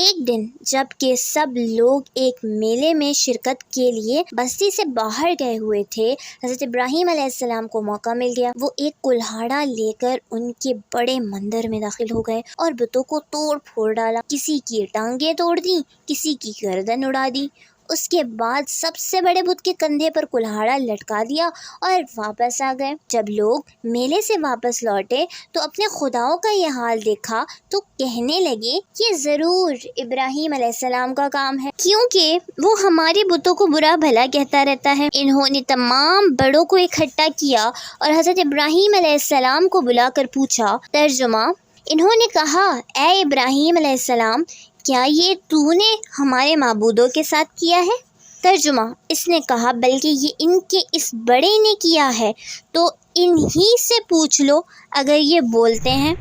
ایک دن جب کہ سب لوگ ایک میلے میں شرکت کے لیے بستی سے باہر گئے ہوئے تھے، حضرت ابراہیم علیہ السلام کو موقع مل گیا۔ وہ ایک کلہاڑا لے کر ان کے بڑے مندر میں داخل ہو گئے اور بتوں کو توڑ پھوڑ ڈالا، کسی کی ٹانگیں توڑ دیں، کسی کی گردن اڑا دی۔ اس کے بعد سب سے بڑے بت کے کندھے پر کلہاڑا لٹکا دیا اور واپس آ گئے۔ جب لوگ میلے سے واپس لوٹے تو اپنے خداؤں کا یہ حال دیکھا تو کہنے لگے یہ ضرور ابراہیم علیہ السلام کا کام ہے، کیونکہ وہ ہمارے بتوں کو برا بھلا کہتا رہتا ہے۔ انہوں نے تمام بڑوں کو اکٹھا کیا اور حضرت ابراہیم علیہ السلام کو بلا کر پوچھا۔ ترجمہ: انہوں نے کہا، اے ابراہیم علیہ السلام، کیا یہ تو نے ہمارے معبودوں کے ساتھ کیا ہے؟ ترجمہ: اس نے کہا، بلکہ یہ ان کے اس بڑے نے کیا ہے، تو انہی سے پوچھ لو اگر یہ بولتے ہیں۔